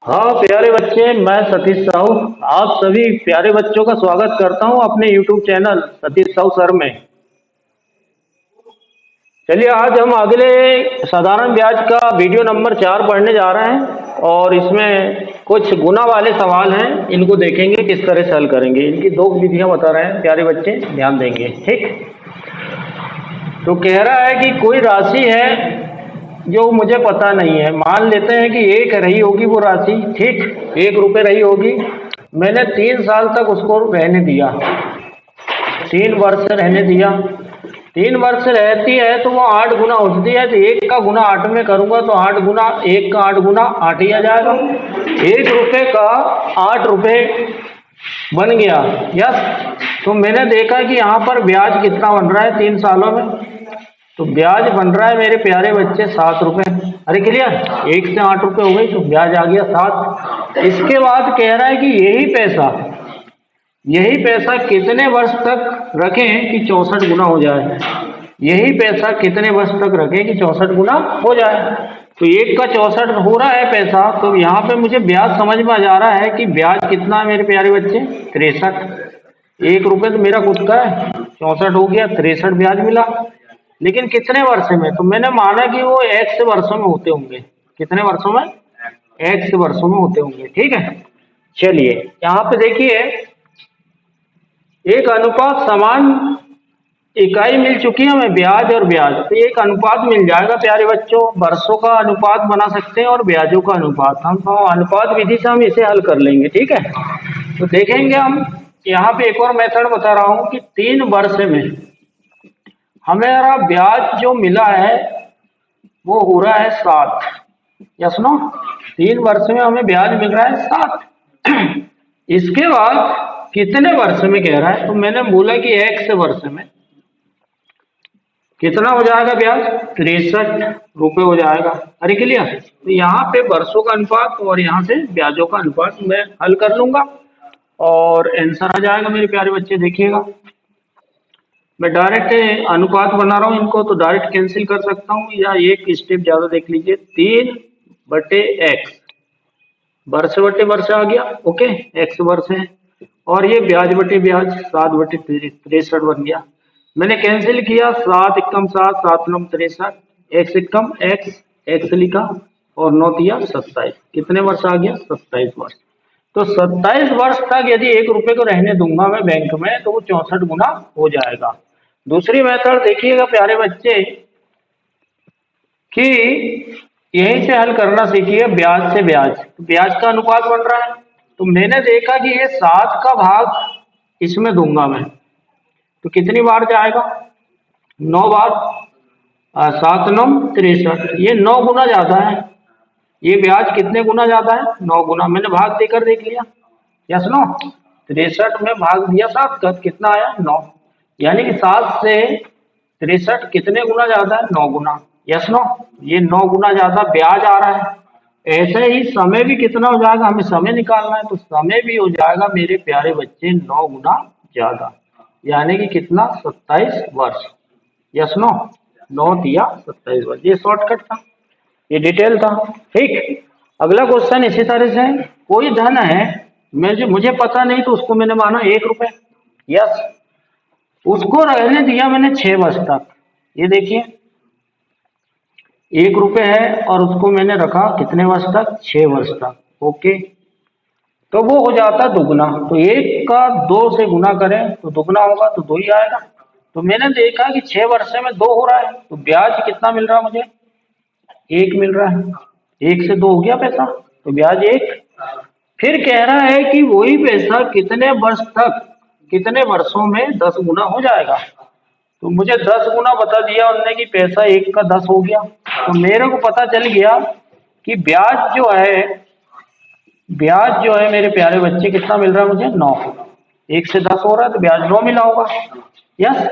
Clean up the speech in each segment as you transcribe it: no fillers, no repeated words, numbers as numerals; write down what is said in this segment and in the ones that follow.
हाँ प्यारे बच्चे, मैं सतीश साहू आप सभी प्यारे बच्चों का स्वागत करता हूँ अपने YouTube channel Satish Sahu sir में। चलिए आज हम अगले साधारण ब्याज का वीडियो नंबर 4 पढ़ने जा रहे हैं और इसमें कुछ गुना वाले सवाल हैं, इनको देखेंगे किस तरह से हल करेंगे। इनकी दो विधियां बता रहे हैं, प्यारे बच्चे ध्यान देंगे। ठीक, तो कह रहा है कि कोई राशि है जो मुझे पता नहीं है। मान लेते हैं कि एक रही होगी वो राशि, ठीक, 1 रुपये रही होगी। मैंने 3 साल तक उसको रहने दिया, 3 वर्ष रहने दिया। 3 वर्ष रहती है तो वो 8 गुना होती है, तो 1 का गुना 8 में करूंगा तो 8 गुना 1 का 8 गुना 8 ही आ जाएगा। 1 रुपये का 8 रुपये बन गया। यस, तो मैंने देखा कि यहाँ पर ब्याज कितना बन रहा है 3 सालों में। तो ब्याज बन रहा है मेरे प्यारे बच्चे 7 रुपये। अरे क्लियर, 1 से 8 रुपये हो गई तो ब्याज आ गया 7। इसके बाद कह रहा है कि यही पैसा कितने वर्ष तक रखें कि 64 गुना हो जाए। यही पैसा कितने वर्ष तक रखें कि 64 गुना हो जाए। तो 1 का 64 हो रहा है पैसा, तो यहाँ पे मुझे ब्याज समझ में आ जा रहा है कि ब्याज कितना है मेरे प्यारे बच्चे, 63। 1 रुपये तो मेरा खुद का है, 64 हो गया, 63 ब्याज मिला। लेकिन कितने वर्ष में, तो मैंने माना कि वो एक्स वर्षों में होते होंगे। कितने वर्षों में, एक्स वर्षों में होते होंगे। ठीक है, चलिए यहाँ पे देखिए, एक अनुपात समान इकाई मिल चुकी है हमें, ब्याज और ब्याज। तो एक अनुपात मिल जाएगा प्यारे बच्चों, वर्षों का अनुपात बना सकते हैं और ब्याजों का अनुपात। हम अनुपात विधि से हम इसे हल कर लेंगे। ठीक है, तो देखेंगे हम यहाँ पे एक और मेथड बता रहा हूँ कि 3 वर्ष में हमारा ब्याज जो मिला है वो हो रहा है 7। या सुनो, 3 वर्ष में हमें ब्याज मिल रहा है 7। इसके बाद कितने वर्ष में कह रहा है, तो मैंने बोला कि एक्स वर्ष में कितना हो जाएगा ब्याज, 63 रुपये हो जाएगा। अरे क्लियर, तो यहाँ पे वर्षों का अनुपात और यहाँ से ब्याजों का अनुपात मैं हल कर लूंगा और आंसर आ जाएगा मेरे प्यारे बच्चे। देखिएगा, मैं डायरेक्ट अनुपात बना रहा हूँ इनको, तो डायरेक्ट कैंसिल कर सकता हूँ या एक स्टेप ज्यादा देख लीजिए। 3/x, वर्ष बटे वर्ष आ गया, ओके, एक्स वर्ष है, और ये ब्याज बटे ब्याज 7/63 बन गया। मैंने कैंसिल किया, 7 एकम 7, 7 नम 63, एक्स एकम एक्स, एक्स लिखा और 9 दिया 27। कितने वर्ष आ गया, 27 वर्ष। तो 27 वर्ष तक यदि 1 रुपये को रहने दूंगा मैं बैंक में तो वो 64 गुना हो जाएगा। दूसरी मेथड देखिएगा प्यारे बच्चे कि यहीं से हल करना सीखिए, ब्याज से ब्याज। तो ब्याज का अनुपात बन रहा है, तो मैंने देखा कि ये 7 का भाग इसमें दूंगा मैं, तो कितनी बार जाएगा, 9 बार। 7 9 63, ये 9 गुना ज्यादा है। ये ब्याज कितने गुना ज्यादा है, 9 गुना। मैंने भाग देकर देख लिया, यस नो, 63 में भाग दिया 7 का, कितना आया, 9। यानी कि 7 से 63 कितने गुना ज्यादा है, 9 गुना। यस नो, ये 9 गुना ज्यादा ब्याज आ रहा है। ऐसे ही समय भी कितना हो जाएगा, हमें समय निकालना है, तो समय भी हो जाएगा मेरे प्यारे बच्चे 9 गुना ज्यादा, यानी कि कितना, 27 वर्ष। यस नो, 9 दिया 27 वर्ष। ये शॉर्टकट था, ये डिटेल था। ठीक, अगला क्वेश्चन इसी तरह से, कोई धन है मुझे पता नहीं, तो उसको मैंने माना 1 रुपये। यस, उसको रहने दिया मैंने 6 वर्ष तक। ये देखिए 1 रुपये है और उसको मैंने रखा कितने वर्ष तक, 6 वर्ष तक। ओके, तो वो हो जाता दुगना। तो 1 का 2 से गुना करें तो दुगना होगा, तो 2 ही आएगा। तो मैंने देखा कि 6 वर्ष में 2 हो रहा है, तो ब्याज कितना मिल रहा है मुझे, 1 मिल रहा है। 1 से 2 हो गया पैसा, तो ब्याज 1। फिर कह रहा है कि वही पैसा कितने वर्ष तक, कितने वर्षों में 10 गुना हो जाएगा। तो मुझे 10 गुना बता दिया उन्होंने कि पैसा 1 का 10 हो गया। तो मेरे को पता चल गया कि ब्याज जो है मेरे प्यारे बच्चे कितना मिल रहा है मुझे, 9। 1 से 10 हो रहा है तो ब्याज 9 मिला होगा। यस,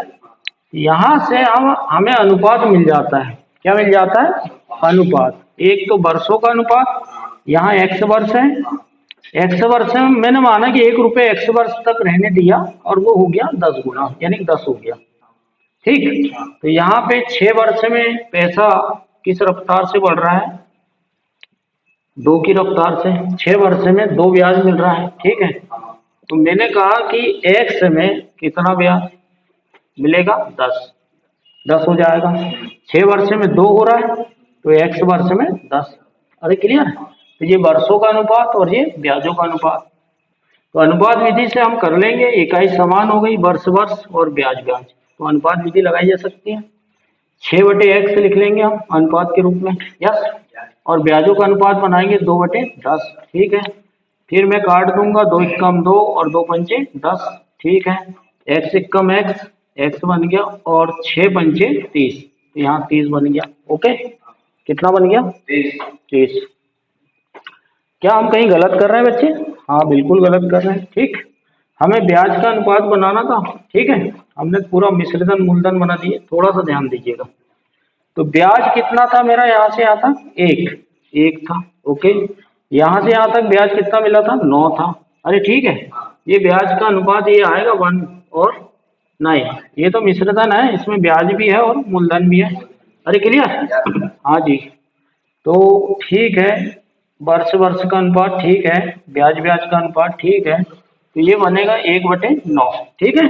यहां से हमें अनुपात मिल जाता है। क्या मिल जाता है, अनुपात। एक तो वर्षों का अनुपात, यहाँ एक्स वर्ष है, एक्स वर्ष में मैंने माना कि 1 रुपये एक्स वर्ष तक रहने दिया और वो हो गया 10 गुना, यानी 10 हो गया। ठीक, तो यहाँ पे 6 वर्ष में पैसा किस रफ्तार से बढ़ रहा है, दो की रफ्तार से 6 वर्ष में दो ब्याज मिल रहा है, ठीक है। तो मैंने कहा कि एक्स में कितना ब्याज मिलेगा, 10 हो जाएगा। 6 वर्ष में दो हो रहा है तो एक्स वर्ष में 10। अरे क्लियर। तो ये वर्षों का अनुपात और ये ब्याजों का अनुपात। तो अनुपात विधि से हम कर लेंगे, इकाई समान हो गई, वर्ष वर्ष और ब्याज ब्याज, तो अनुपात विधि लगाई जा सकती है। 6/x लिख लेंगे हम अनुपात के रूप में, यस। और ब्याजों का अनुपात बनाएंगे 2/10, ठीक है। फिर मैं काट दूंगा, 2 एकम 2 और 2 पंचे 10, ठीक है। x एकम x, x बन गया, और 6 पंचे 30, तो यहाँ 30 बन गया, ओके। कितना बन गया, 30। क्या हम कहीं गलत कर रहे हैं बच्चे? हाँ बिल्कुल गलत कर रहे हैं, ठीक। हमें ब्याज का अनुपात बनाना था, ठीक है। हमने पूरा मिश्रधन मूलधन बना दिए, थोड़ा सा ध्यान दीजिएगा। तो ब्याज कितना था मेरा, यहाँ से यहाँ तक एक था, ओके। यहाँ से यहाँ तक ब्याज कितना मिला था, 9 था। अरे ठीक है, ये ब्याज का अनुपात ये आएगा 1 और 9। ये तो मिश्रधन है, इसमें ब्याज भी है और मूलधन भी है। अरे क्लियर, हाँ जी। तो ठीक है, वर्ष वर्ष का अनुपात ठीक है, ब्याज ब्याज का अनुपात ठीक है। तो ये बनेगा 1/9, ठीक है।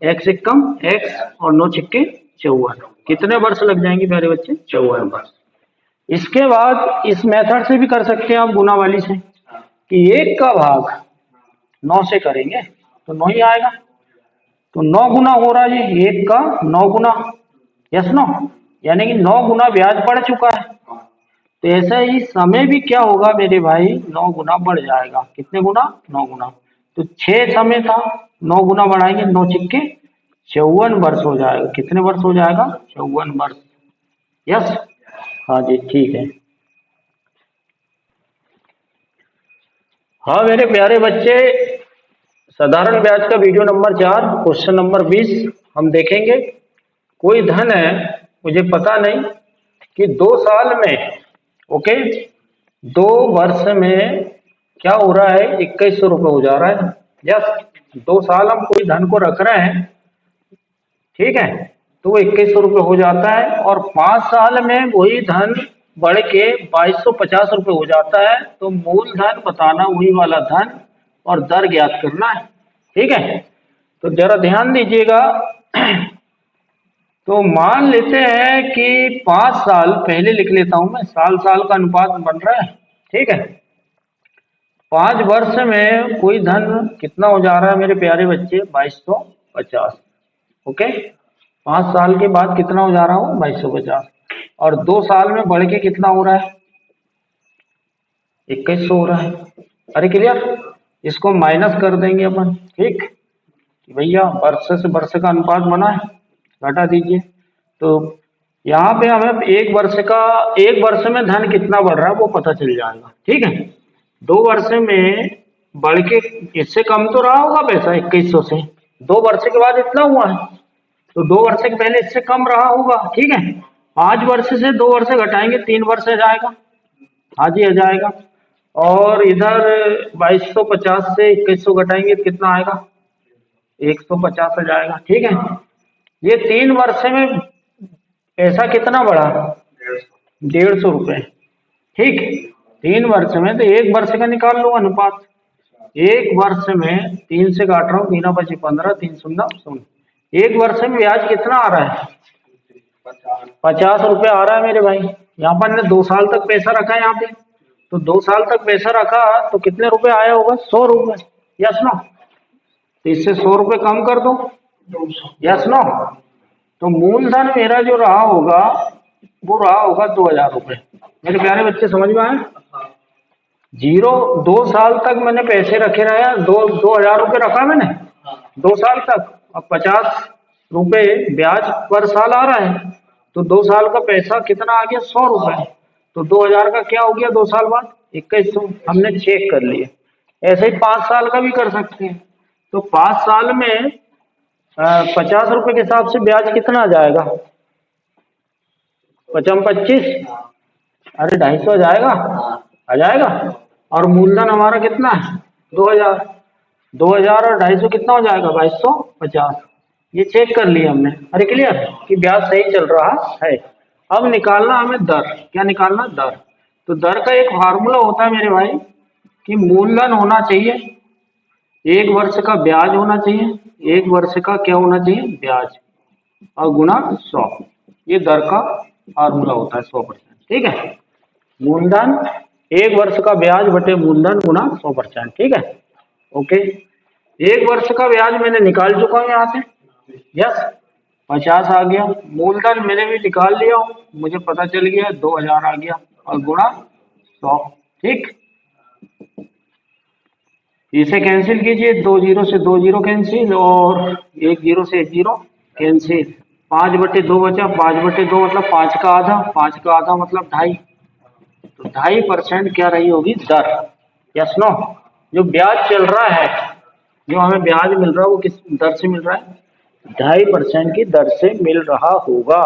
x एकम x और 9 छक्के 54। कितने वर्ष लग जाएंगे प्यारे बच्चे, 54 वर्ष। इसके बाद इस मेथड से भी कर सकते हैं आप, गुना वाली से, कि 1 का भाग 9 से करेंगे तो 9 ही आएगा। तो 9 गुना हो रहा है जी, 1 का 9 गुना, यस नो, यानी कि 9 गुना ब्याज बढ़ चुका है। तो ऐसा ही समय भी क्या होगा मेरे भाई, 9 गुना बढ़ जाएगा। कितने गुना, 9 गुना। तो 6 समय था, 9 गुना बढ़ाएंगे, 9 छिक्के 54 वर्ष हो जाएगा। कितने वर्ष हो जाएगा, 54 वर्ष, यस। हाँ जी ठीक है। हाँ मेरे प्यारे बच्चे, साधारण ब्याज का वीडियो नंबर 4 क्वेश्चन नंबर 20 हम देखेंगे। कोई धन है, मुझे पता नहीं, कि 2 साल में, ओके, 2 वर्ष में क्या हो रहा है, 2100 रुपये हो जा रहा है, यस। 2 साल हम कोई धन को रख रहे हैं, ठीक है, तो वो 2100 रुपये हो जाता है। और 5 साल में वही धन बढ़ के 2250 रुपये हो जाता है। तो मूलधन बताना, वही वाला धन, और दर ज्ञात करना है, ठीक है। तो जरा ध्यान दीजिएगा। तो मान लेते हैं कि 5 साल, पहले लिख लेता हूं मैं, साल साल का अनुपात बन रहा है, ठीक है। 5 वर्ष में कोई धन कितना हो जा रहा है मेरे प्यारे बच्चे, 2250, ओके। 5 साल के बाद कितना हो जा रहा हूँ, 2250। और 2 साल में बढ़ के कितना हो रहा है, 2100 हो रहा है। अरे क्लियर। इसको माइनस कर देंगे अपन, ठीक, कि भैया वर्ष से वर्ष का अनुपात बना है, घटा दीजिए। तो यहाँ पे हमें एक वर्ष में धन कितना बढ़ रहा है वो पता चल जाएगा, ठीक है। 2 वर्ष में बढ़ के इससे कम तो रहा होगा पैसा 2100 से, 2 वर्ष के बाद इतना हुआ है, तो 2 वर्ष के पहले इससे कम रहा होगा, ठीक है। 5 वर्ष से 2 वर्ष घटाएंगे, 3 वर्ष आ जाएगा, हाँ जी आ जाएगा। और इधर 2250 से 2100 घटाएंगे तो कितना आएगा, 150 आ जाएगा, ठीक है। ये 3 वर्ष में पैसा कितना बढ़ा, 150 रुपये, ठीक। 3 वर्ष में, तो 1 वर्ष का निकाल लो अनुपात। 1 वर्ष में 3 से काट रहा हूँ, 3 5 15, 3 शून्य 0। 1 वर्ष में ब्याज कितना आ रहा है, 50 रुपये आ रहा है मेरे भाई। यहाँ पर हमने 2 साल तक पैसा रखा है यहाँ पे, तो 2 साल तक पैसा रखा तो कितने रुपए आया होगा, 100 रुपये, यस नो। तो इससे 100 रुपये कम कर दो, यस नो। तो मूलधन मेरा जो रहा होगा वो रहा होगा 2000 रुपये। मेरे प्यारे बच्चे समझ में आए, 2 साल तक मैंने पैसे रखे रहे, 2000 रुपये रखा मैंने 2 साल तक, अब 50 रुपये ब्याज पर साल आ रहा है, तो 2 साल का पैसा कितना आ गया, 100 रुपये। तो 2000 का क्या हो गया 2 साल बाद, 2100, हमने चेक कर लिए। ऐसे ही 5 साल का भी कर सकते हैं। तो 5 साल में 50 रुपये के हिसाब से ब्याज कितना आ जाएगा, 25, अरे 250 आ जाएगा, आ जाएगा। और मूलधन हमारा कितना है, 2000, 2000 और 250 कितना हो जाएगा, 2250। ये चेक कर लिया हमने, अरे क्लियर, कि ब्याज सही चल रहा है। अब निकालना हमें दर, क्या निकालना, दर। तो दर का एक फार्मूला होता है मेरे भाई कि मूलधन होना चाहिए, 1 वर्ष का ब्याज होना चाहिए, 1 वर्ष का क्या होना चाहिए, ब्याज, और गुना 100। ये दर का फार्मूला होता है 100%। ठीक है, मूलधन 1 वर्ष का ब्याज बटे मूलधन गुना 100%। ठीक है, ओके। 1 वर्ष का ब्याज मैंने निकाल चुका हूँ यहाँ से, यस, 50 आ गया। मूलधन मैंने भी निकाल लिया हूँ, मुझे पता चल गया 2000 आ गया, और गुणा 100। ठीक, इसे कैंसिल कीजिए, 2 जीरो से 2 जीरो कैंसिल, और 1 जीरो से 1 जीरो कैंसिल। 5/2 बचा, 5/2 मतलब 5 का आधा, 5 का आधा मतलब 2.5, तो 2.5% क्या रही होगी दर, यस नो। जो ब्याज चल रहा है, जो हमें ब्याज मिल रहा है वो किस दर से मिल रहा है, 2.5% की दर से मिल रहा होगा।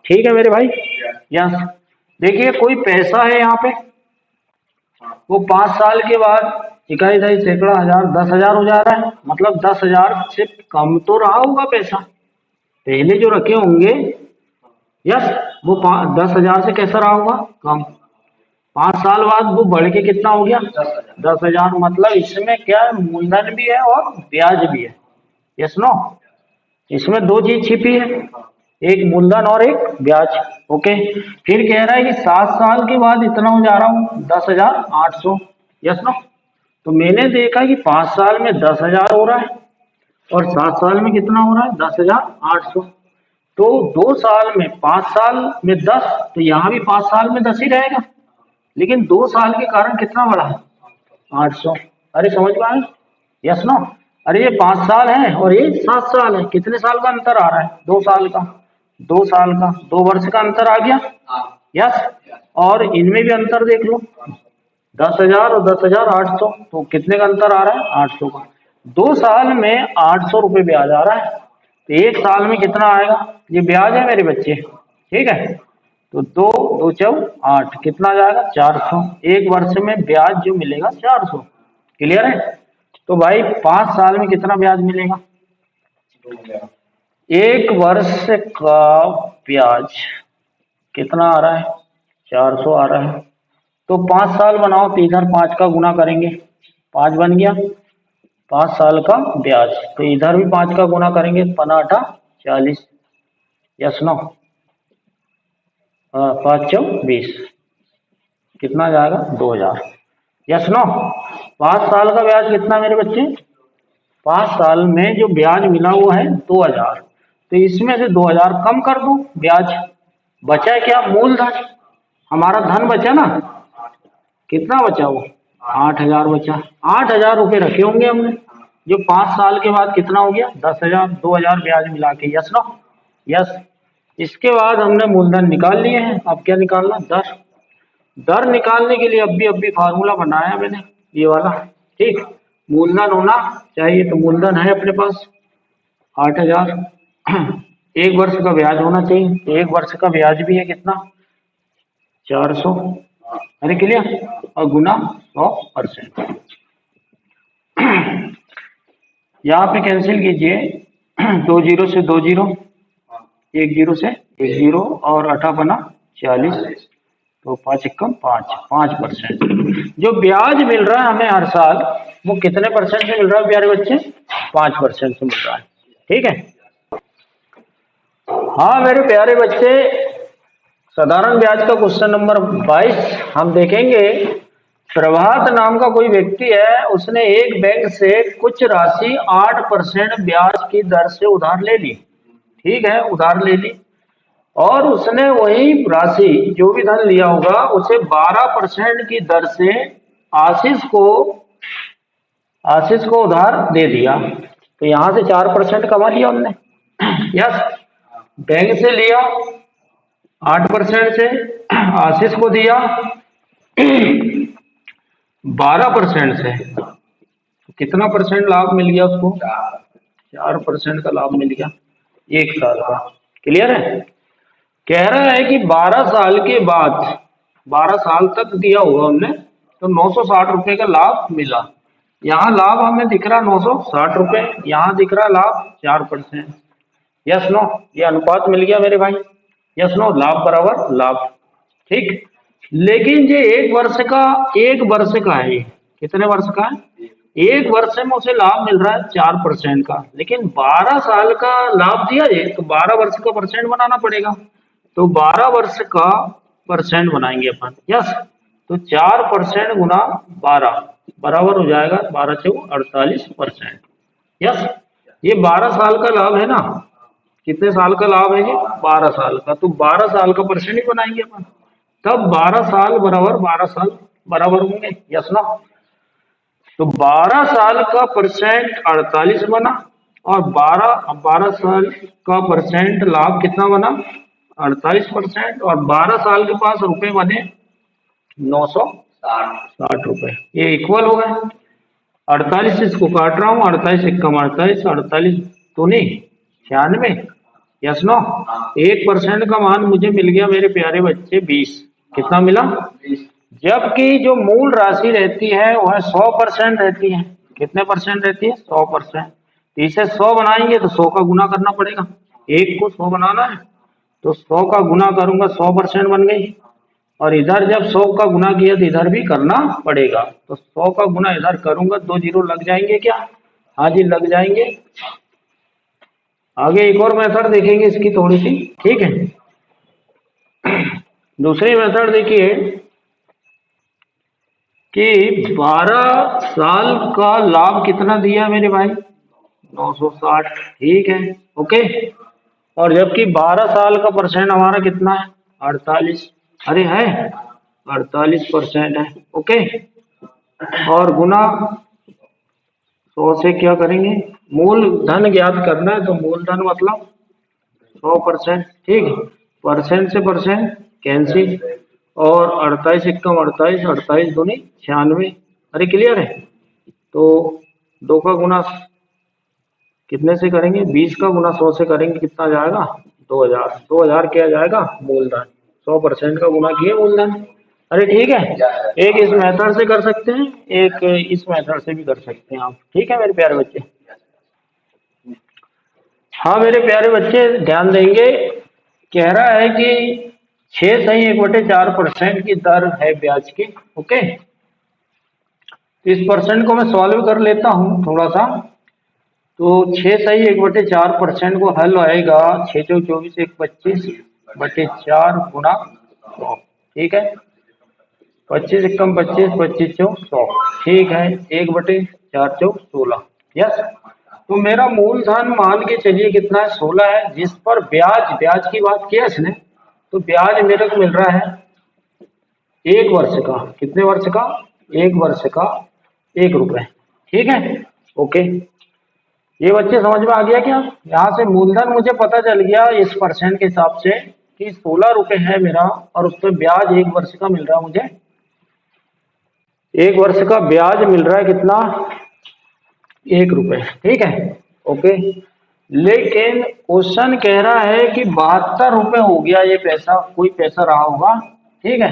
ठीक है मेरे भाई, यस। देखिए कोई पैसा है यहाँ पे, वो 5 साल के बाद इकाई दही सैकड़ा हजार 10,000 हो जा रहा है, मतलब 10,000 से कम तो रहा होगा पैसा पहले जो रखे होंगे, यस। वो 10,000 से कैसा रहा होगा, कम। 5 साल बाद वो बढ़ के कितना हो गया, 10,000, मतलब इसमें क्या है, मूलधन भी है और ब्याज भी है, यस नो। इसमें 2 चीज छिपी है, एक मूलधन और एक ब्याज, ओके। फिर कह रहा है कि 7 साल के बाद इतना हो जा रहा हूँ 10,800, यस नो। तो मैंने देखा कि 5 साल में 10,000 हो रहा है, और 7 साल में कितना हो रहा है, 10,800। तो 2 साल में, 5 साल में 10, तो यहाँ भी 5 साल में 10 ही रहेगा, लेकिन 2 साल के कारण कितना बढ़ा, 800। अरे समझ पाए, यस नो। अरे ये 5 साल है और ये 7 साल है, कितने साल का अंतर आ रहा है, 2 साल का, 2 साल का, 2 वर्ष का अंतर आ गया, यस। और इनमें भी अंतर देख लो, 10,000 और 10,800, तो कितने का अंतर आ रहा है, 800 का। 2 साल में 800 रुपये ब्याज आ रहा है, तो 1 साल में कितना आएगा, ये ब्याज है मेरे बच्चे, ठीक है। तो 2 2 चौ 8, कितना आ जाएगा, 400। 1 वर्ष में ब्याज जो मिलेगा 400, क्लियर है। तो भाई 5 साल में कितना ब्याज मिलेगा, 1 वर्ष का ब्याज कितना आ रहा है, 400 आ रहा है। तो 5 साल बनाओ तो इधर 5 का गुना करेंगे, 5 बन गया 5 साल का ब्याज, तो इधर भी 5 का गुना करेंगे, 5 40, यस नो। 5 चौ 20, कितना जाएगा, 2,000, यस नो। 5 साल का ब्याज कितना मेरे बच्चे, 5 साल में जो ब्याज मिला हुआ है 2,000, तो इसमें से 2,000 कम कर दो ब्याज, बचा क्या, मूलधन, हमारा धन बचा ना, कितना बचा वो, 8,000 बचा। 8,000 रुपये रखे होंगे हमने, जो 5 साल के बाद कितना हो गया, 10,000, 2,000 ब्याज मिला के, यस नो, यस। इसके बाद हमने मूलधन निकाल लिए हैं, अब क्या निकालना, दर। दर निकालने के लिए अभी फार्मूला बनाया है मैंने, ये वाला, ठीक। मूलधन होना चाहिए, तो मूलधन है अपने पास 8,000। 1 वर्ष का ब्याज होना चाहिए, तो 1 वर्ष का ब्याज भी है कितना, 400, अरे क्लियर, और गुना 100%। यहाँ पे कैंसिल कीजिए, 2 जीरो से 2 जीरो, 1 जीरो से 1 जीरो, और 8×40, तो 5 एकम 5, 5%। जो ब्याज मिल रहा है हमें हर साल, वो कितने परसेंट से मिल रहा है प्यारे बच्चे, 5% से मिल रहा है, ठीक है। हाँ मेरे प्यारे बच्चे, साधारण ब्याज का क्वेश्चन नंबर 22 हम देखेंगे। प्रभात नाम का कोई व्यक्ति है, उसने एक बैंक से कुछ राशि 8% ब्याज की दर से उधार ले ली, ठीक है, उधार ले ली, और उसने वही राशि जो भी धन लिया होगा उसे 12% की दर से आशीष को उधार दे दिया। तो यहां से 4% कमा लिया उनने, यस। बैंक से लिया 8% से, आशीष को दिया 12% से, तो कितना परसेंट लाभ मिल गया उसको, 4% का लाभ मिल गया 1 साल का, क्लियर है। कह रहा है कि 12 साल के बाद, 12 साल तक दिया हुआ हमने, तो 960 रुपए का लाभ मिला। यहाँ लाभ हमें दिख रहा 960 रुपए, यहाँ दिख रहा लाभ 4%, यस नो। ये अनुपात मिल गया मेरे भाई, यस नो, लाभ बराबर लाभ, ठीक। लेकिन ये एक वर्ष का है। ये कितने वर्ष का है? एक वर्ष में उसे लाभ मिल रहा है 4% का, लेकिन 12 साल का लाभ दिया जाए तो 12 वर्ष का परसेंट बनाना पड़ेगा। तो 12 वर्ष का परसेंट बनाएंगे अपन। यस, तो 4% गुना 12 बराबर हो जाएगा 12 चौक 48%। यस, ये 12 साल का लाभ है ना। कितने साल का लाभ है ये? 12 साल का। तो 12 साल का परसेंट ही बनाएंगे अपन। तब 12 साल बराबर 12 साल बराबर होंगे। यस ना। तो 12 साल का परसेंट 48 बना, और 12 साल का परसेंट लाभ कितना बना? 48%। और 12 साल के पास रुपए बने 960 रुपए। ये इक्वल हो गए। 48 इसको काट रहा हूँ, 48 एकम 48, 48 दूनी 96। Yes no. 1% का मान मुझे मिल गया मेरे प्यारे बच्चे 20। कितना मिला? जबकि जो मूल राशि रहती है वह 100% रहती है। कितने परसेंट रहती है? 100%। तो इसे 100 बनाएंगे तो 100 का गुना करना पड़ेगा। एक को 100 बनाना है तो 100 का गुना करूंगा, 100% बन गई। और इधर जब 100 का गुना किया तो इधर भी करना पड़ेगा। तो 100 का गुना इधर करूंगा, 2 जीरो लग जाएंगे क्या? हाँ जी, लग जाएंगे। आगे एक और मेथड देखेंगे इसकी थोड़ी सी। ठीक है, दूसरी मेथड देखिए कि 12 साल का लाभ कितना दिया मेरे भाई? 960। ठीक है, ओके। और जबकि 12 साल का परसेंट हमारा कितना है? 48। अरे है, 48% है। ओके। और गुना 100 से क्या करेंगे? मूल धन ज्ञात करना है, तो मूल धन मतलब 100%। ठीक है, परसेंट से परसेंट कैंसिल। और 48 एकम 48, 48 दूनी 96। अरे क्लियर है। तो 2 का गुना कितने से करेंगे? 20 का गुना 100 से करेंगे, कितना जाएगा? 2000। 2000 क्या जाएगा? मूलधन। 100% का गुना किए मूलधन। अरे ठीक है, एक इस मेथड से कर सकते हैं, एक इस मेथड से भी कर सकते हैं आप। ठीक है मेरे प्यारे बच्चे। हाँ मेरे प्यारे बच्चे ध्यान देंगे। कह रहा है कि 6 सही 1/4% की दर है ब्याज की। ओके, इस परसेंट को मैं सॉल्व कर लेता हूँ थोड़ा सा। तो 6 सही 1/4% को हल आएगा 6 चौक 24 1 25/4 गुना 100। ठीक है, 25 एकम 25, 25 चौक 100। ठीक है, 1/4 चौक 16। यस, तो मेरा मूलधन मान के चलिए कितना है? 16 है, जिस पर ब्याज की बात किया इसने। तो ब्याज मेरे को मिल रहा है 1 वर्ष का। कितने वर्ष का? 1 वर्ष का 1 रुपए। ठीक है, ओके। ये बच्चे समझ में आ गया क्या? यहाँ से मूलधन मुझे पता चल गया इस परसेंट के हिसाब से कि 16 रुपए है मेरा, और उस पर ब्याज 1 वर्ष का मिल रहा है मुझे। 1 वर्ष का ब्याज मिल रहा है कितना? 1 रुपए। ठीक है, ओके। लेकिन क्वेश्चन कह रहा है कि 72 रुपए हो गया ये पैसा, कोई पैसा रहा होगा। ठीक है,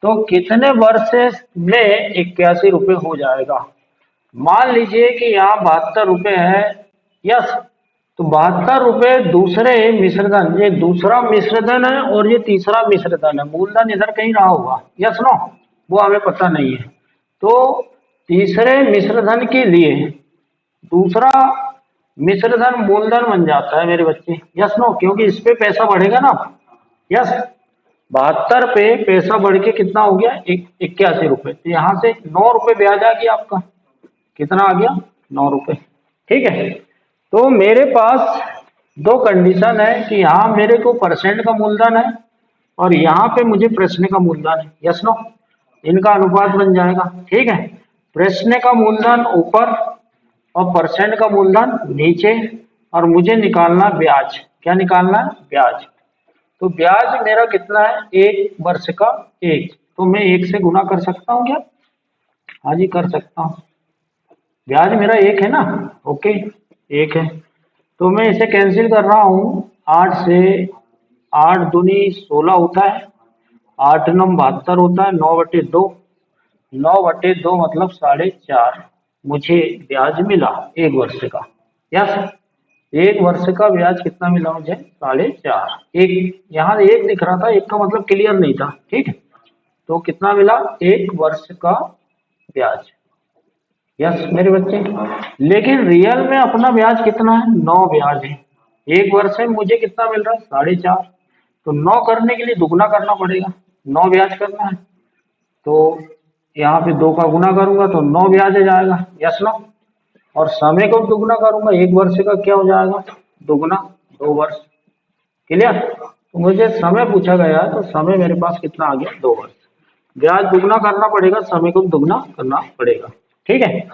तो कितने वर्ष में 81 रुपए हो जाएगा? मान लीजिए कि यहाँ 72 रुपए है। यस, तो 72 रुपए दूसरे मिश्रधन, ये दूसरा मिश्रधन है और ये तीसरा मिश्रधन है। मूलधन इधर कहीं रहा होगा। यस नो, वो हमें पता नहीं है। तो तीसरे मिश्रधन के लिए दूसरा मिश्रधन मूलधन बन जाता है मेरे बच्चे। यस नो, क्योंकि इस पे पैसा बढ़ेगा ना। यस, 72 पे पैसा बढ़ के कितना हो गया? 81 रुपए। तो यहाँ से 9 रुपए ब्याज आ गया आपका। कितना आ गया? 9 रुपए। ठीक है, तो मेरे पास दो कंडीशन है कि यहाँ मेरे को परसेंट का मूलधन है और यहाँ पे मुझे प्रश्न का मूलधन है। यस नो, इनका अनुपात बन जाएगा। ठीक है, प्रश्न का मूलधन ऊपर और परसेंट का मूलधन नीचे, और मुझे निकालना ब्याज। क्या निकालना है? ब्याज। तो ब्याज मेरा कितना है? 1 वर्ष का 1। तो मैं 1 से गुना कर सकता हूँ क्या? हाँ जी, कर सकता हूँ। ब्याज मेरा 1 है ना। ओके, 1 है। तो मैं इसे कैंसिल कर रहा हूँ। 8 से 8 दूनी 16 होता है, 8 नौ 72 होता है, 9/2। 9/2 मतलब 4.5 मुझे ब्याज मिला 1 वर्ष का। यस, 1 वर्ष का ब्याज कितना मिला मुझे? 4.5। एक यहाँ 1 दिख रहा था, 1 का मतलब क्लियर नहीं था। ठीक है, तो कितना मिला? 1 वर्ष का ब्याज। यस मेरे बच्चे। लेकिन रियल में अपना ब्याज कितना है? 9 ब्याज है। 1 वर्ष में मुझे कितना मिल रहा है? 4.5। तो 9 करने के लिए दुगना करना पड़ेगा, 9 ब्याज करना है। तो यहाँ पे 2 का गुना करूंगा तो 9 ब्याज आ जाएगा। यस ना। और समय को दुगना करूंगा, 1 वर्ष का क्या हो जाएगा? दुगना, 2 वर्ष। क्लियर? तो मुझे समय पूछा गया है, तो समय मेरे पास कितना आ गया? 2 वर्ष। ब्याज दुगना करना पड़ेगा, समय को दुगना करना पड़ेगा। ठीक है।